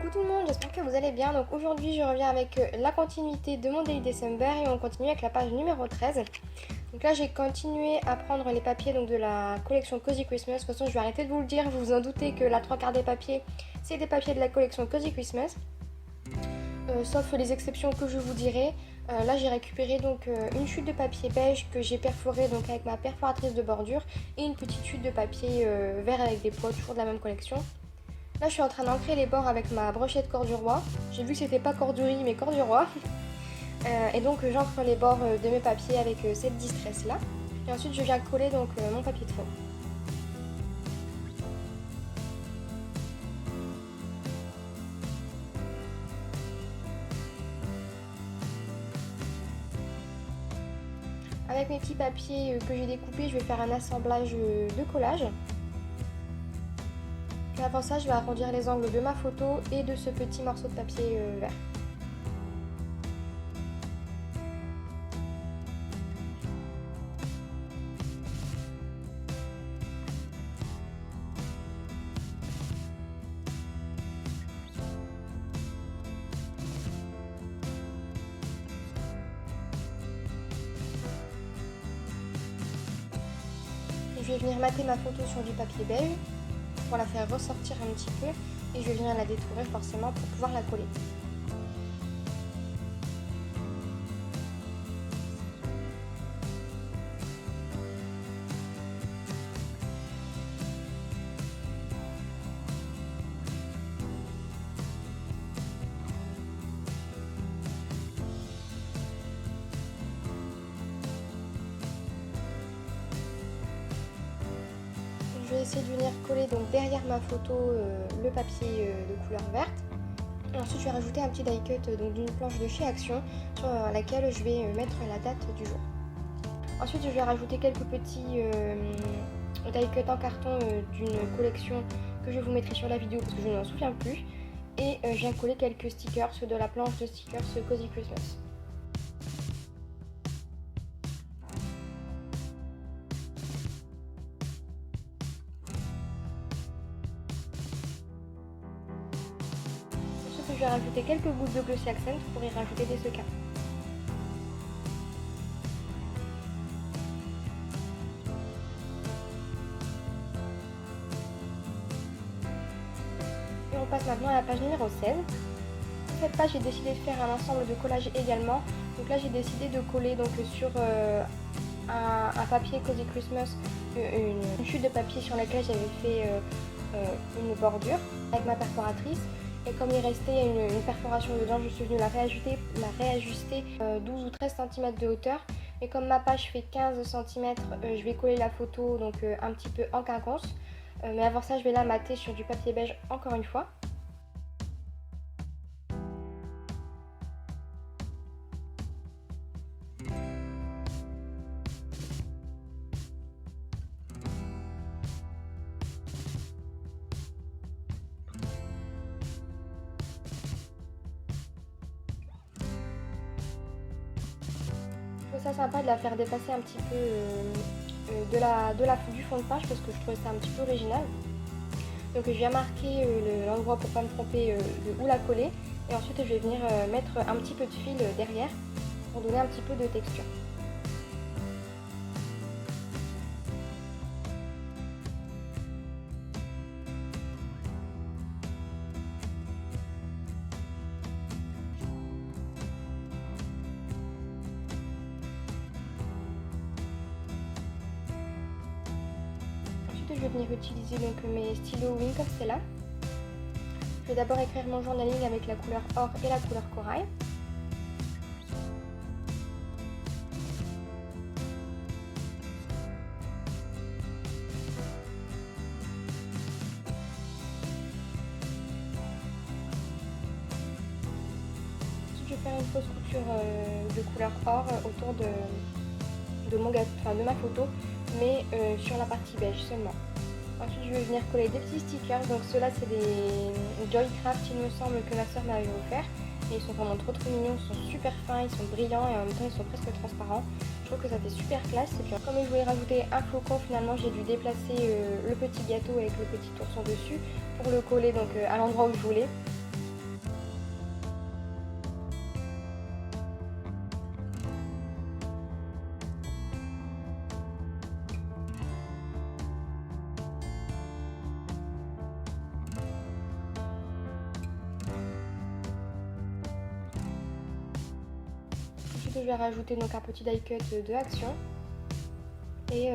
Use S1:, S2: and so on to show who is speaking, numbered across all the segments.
S1: Coucou tout le monde, j'espère que vous allez bien. Donc aujourd'hui je reviens avec la continuité de mon Daily December et on continue avec la page numéro 13. Donc là j'ai continué à prendre les papiers donc, de la collection Cozy Christmas. De toute façon je vais arrêter de vous le dire, vous vous en doutez que la 3/4 des papiers c'est des papiers de la collection Cozy Christmas. Sauf les exceptions que je vous dirai. Là j'ai récupéré donc une chute de papier beige que j'ai perforée donc avec ma perforatrice de bordure et une petite chute de papier vert avec des pois, toujours de la même collection. Là je suis en train d'ancrer les bords avec ma brochette corduroy. J'ai vu que c'était pas cordurie mais corduroy. Et donc j'encre les bords de mes papiers avec cette distress là. Et ensuite je viens coller donc mon papier de fond. Avec mes petits papiers que j'ai découpés, je vais faire un assemblage de collage. Et avant ça, je vais arrondir les angles de ma photo et de ce petit morceau de papier vert. Je vais venir mater ma photo sur du papier beige pour la faire ressortir un petit peu et je vais venir la détourer forcément pour pouvoir la coller. Je vais essayer de venir coller donc derrière ma photo le papier de couleur verte. Et ensuite je vais rajouter un petit die cut d'une planche de chez Action sur laquelle je vais mettre la date du jour. Ensuite je vais rajouter quelques petits die cut en carton d'une collection que je vous mettrai sur la vidéo parce que je ne m'en souviens plus. Et je viens coller quelques stickers de la planche de stickers Cozy Christmas. Je vais rajouter quelques gouttes de Glossy Accent pour y rajouter des sequins. Et on passe maintenant à la page numéro 16. Sur cette page, j'ai décidé de faire un ensemble de collages également. Donc là, j'ai décidé de coller donc, sur un papier Cozy Christmas, une chute de papier sur laquelle j'avais fait une bordure avec ma perforatrice. Et comme il restait une perforation dedans, je suis venue la réajuster 12 ou 13 cm de hauteur. Et comme ma page fait 15 cm, je vais coller la photo donc un petit peu en quinconce. Mais avant ça, je vais la mater sur du papier beige encore une fois. Je trouve ça sympa de la faire dépasser un petit peu du fond de page parce que je trouvais ça un petit peu original. Donc je viens marquer l'endroit pour ne pas me tromper de où la coller et ensuite je vais venir mettre un petit peu de fil derrière pour donner un petit peu de texture. Je vais venir utiliser donc mes stylos Wink of Stella. Je vais d'abord écrire mon journaling avec la couleur or et la couleur corail. Ensuite je vais faire une fausse couture de couleur or autour de ma photo, mais sur la partie beige seulement. Ensuite je vais venir coller des petits stickers, donc ceux-là c'est des Joycraft il me semble que ma soeur m'avait offert. Et ils sont vraiment trop mignons, ils sont super fins, ils sont brillants et en même temps ils sont presque transparents. Je trouve que ça fait super classe. Et puis comme je voulais rajouter un flocon, finalement j'ai dû déplacer le petit gâteau avec le petit ourson dessus pour le coller donc à l'endroit où je voulais. je vais rajouter donc un petit die cut de Action et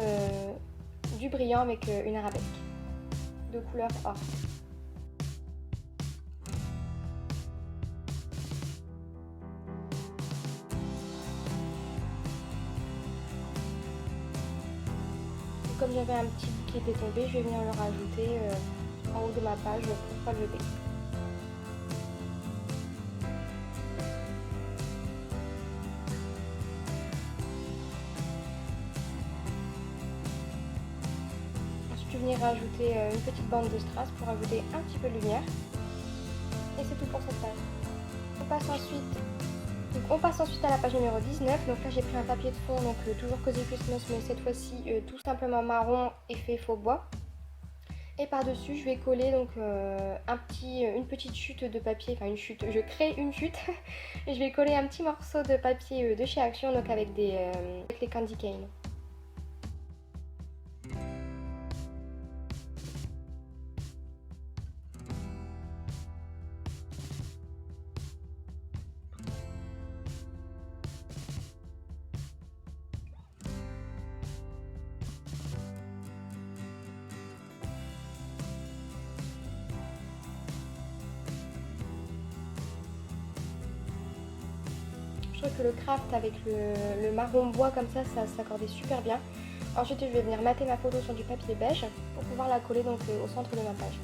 S1: du brillant avec une arabesque de couleur or. Comme j'avais un petit bout qui était tombé, je vais venir le rajouter en haut de ma page pour pas le jeter. Ensuite, je vais venir rajouter une petite bande de strass pour ajouter un petit peu de lumière. Et c'est tout pour cette page. On passe ensuite à la page numéro 19. Donc là, j'ai pris un papier de fond, donc toujours Cozy Christmas, mais cette fois-ci tout simplement marron effet faux bois. Et par-dessus, je vais coller donc une petite chute de papier, enfin une chute, je crée une chute. Et je vais coller un petit morceau de papier de chez Action, donc avec les candy cane. Je trouve que le craft avec le marron bois comme ça s'accordait super bien. Ensuite, je vais venir mater ma photo sur du papier beige pour pouvoir la coller donc au centre de ma page.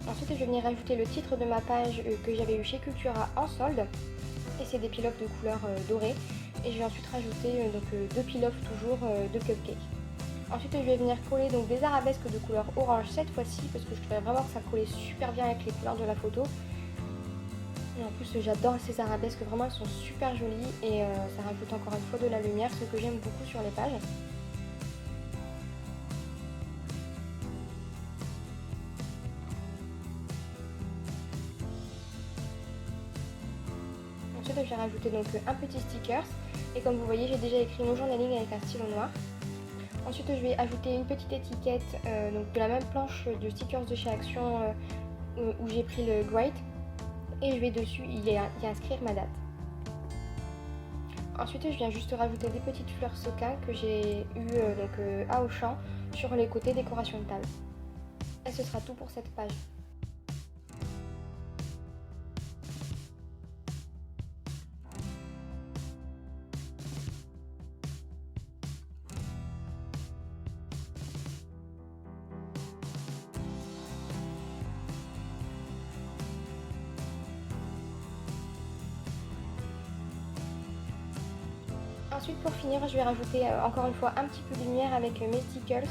S1: Ensuite, je vais venir rajouter le titre de ma page que j'avais eu chez Cultura en solde. Et c'est des peel-off de couleur dorée. Et je vais ensuite rajouter deux peel-off toujours de cupcake. Ensuite, je vais venir coller donc des arabesques de couleur orange cette fois-ci parce que je trouvais vraiment que ça collait super bien avec les couleurs de la photo. Et en plus, j'adore ces arabesques, vraiment elles sont super jolies et ça rajoute encore une fois de la lumière, ce que j'aime beaucoup sur les pages. Ensuite, je vais rajouter donc un petit sticker et comme vous voyez, j'ai déjà écrit mon journaling avec un stylo noir. Ensuite, je vais ajouter une petite étiquette donc de la même planche de stickers de chez Action où j'ai pris le Great et je vais dessus y inscrire ma date. Ensuite, je viens juste rajouter des petites fleurs sequins que j'ai eues à Auchan sur les côtés décoration de table. Et ce sera tout pour cette page. Ensuite, pour finir, je vais rajouter encore une fois un petit peu de lumière avec mes stickers.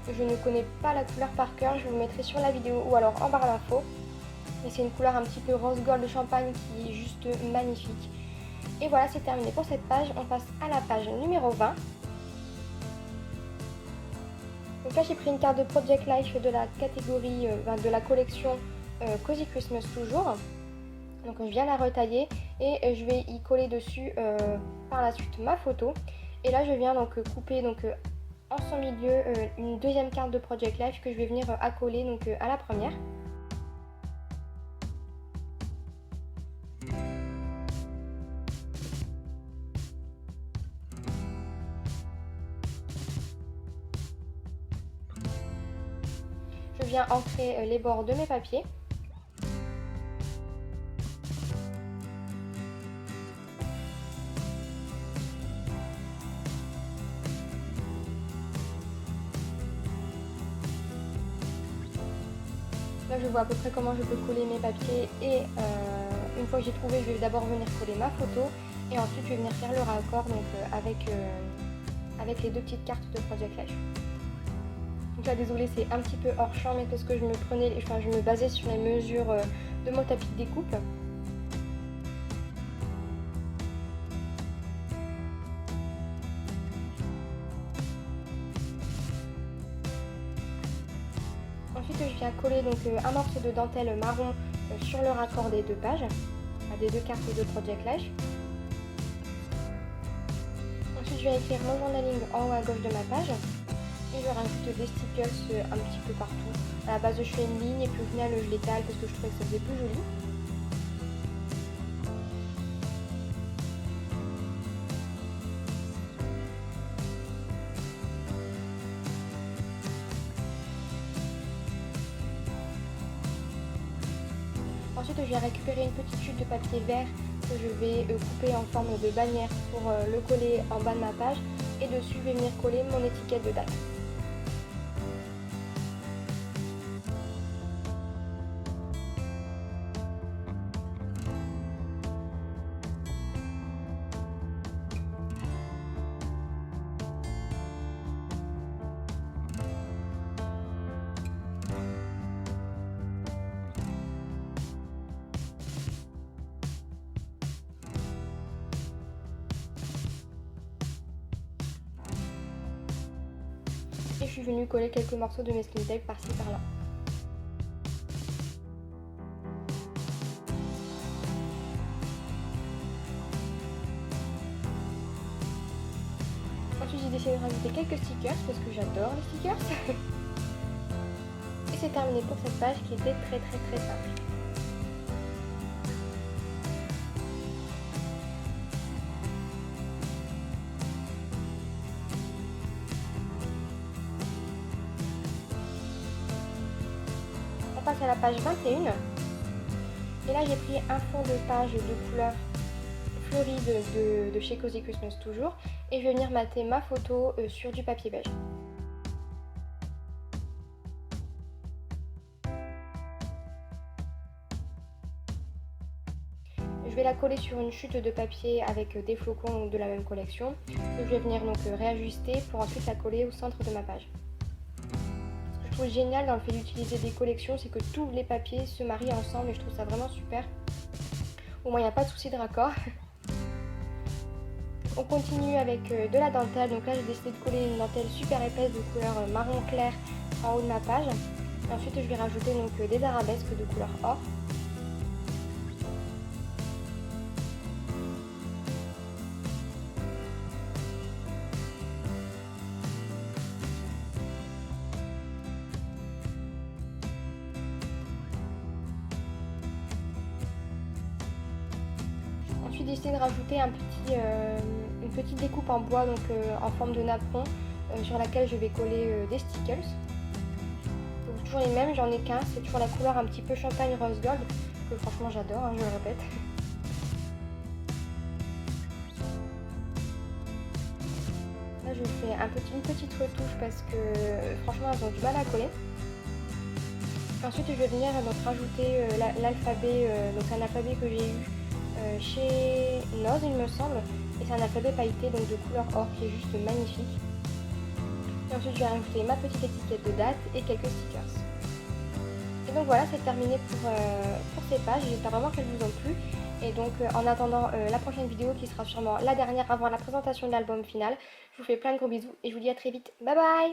S1: Je ne connais pas la couleur par cœur, je vous mettrai sur la vidéo ou alors en barre d'infos. Et c'est une couleur un petit peu rose gold champagne qui est juste magnifique. Et voilà, c'est terminé pour cette page. On passe à la page numéro 20. Donc là, j'ai pris une carte de Project Life de la catégorie, de la collection Cozy Christmas toujours. Donc je viens la retailler et je vais y coller dessus par la suite ma photo. Et là je viens donc couper en son milieu une deuxième carte de Project Life que je vais venir accoler à la première. Je viens ancrer les bords de mes papiers. Là, je vois à peu près comment je peux coller mes papiers et une fois que j'ai trouvé, je vais d'abord venir coller ma photo et ensuite je vais venir faire le raccord avec les deux petites cartes de Project Life. Donc là, désolé, c'est un petit peu hors champ, mais parce que je me basais sur les mesures de mon tapis de découpe. je viens coller donc un morceau de dentelle marron sur le raccord des deux pages, des deux cartes de Project Life. Ensuite, je vais écrire mon journaling en haut à gauche de ma page et je rajoute des stickers un petit peu partout. À la base, je fais une ligne et puis au final, je l'étale parce que je trouvais que ça faisait plus joli. Ensuite, je vais récupérer une petite chute de papier vert que je vais couper en forme de bannière pour le coller en bas de ma page. Et dessus, je vais venir coller mon étiquette de date. Et je suis venue coller quelques morceaux de masking tape par-ci par-là. Ensuite, j'ai décidé de rajouter quelques stickers parce que j'adore les stickers. Et c'est terminé pour cette page qui était très simple. On passe à la page 21. Et là, j'ai pris un fond de page de couleur fleurie de chez Cozy Christmas toujours. Et je vais venir mater ma photo sur du papier beige. Je vais la coller sur une chute de papier avec des flocons de la même collection. Que je vais venir donc réajuster pour ensuite la coller au centre de ma page. Ce que je trouve génial dans le fait d'utiliser des collections, c'est que tous les papiers se marient ensemble et je trouve ça vraiment super. Au moins il n'y a pas de souci de raccord. On continue avec de la dentelle. Donc là j'ai décidé de coller une dentelle super épaisse de couleur marron clair en haut de ma page. Et ensuite je vais rajouter donc des arabesques de couleur or. Ensuite, j'ai décidé de rajouter une petite découpe en bois, donc en forme de napperon, sur laquelle je vais coller des stickers. Donc, toujours les mêmes, j'en ai qu'un, c'est toujours la couleur un petit peu champagne rose gold, que franchement j'adore, hein, je le répète. Là, je fais une petite retouche parce que franchement elles ont du mal à coller. Ensuite, je vais venir donc rajouter l'alphabet, donc un alphabet que j'ai eu chez Noz il me semble, et c'est un alphabet pailleté donc de couleur or qui est juste magnifique. Et ensuite je vais rajouter ma petite étiquette de date et quelques stickers. Et donc voilà, c'est terminé pour ces pages, j'espère vraiment qu'elles vous ont plu. Et donc en attendant la prochaine vidéo qui sera sûrement la dernière avant la présentation de l'album final, je vous fais plein de gros bisous et je vous dis à très vite, bye bye.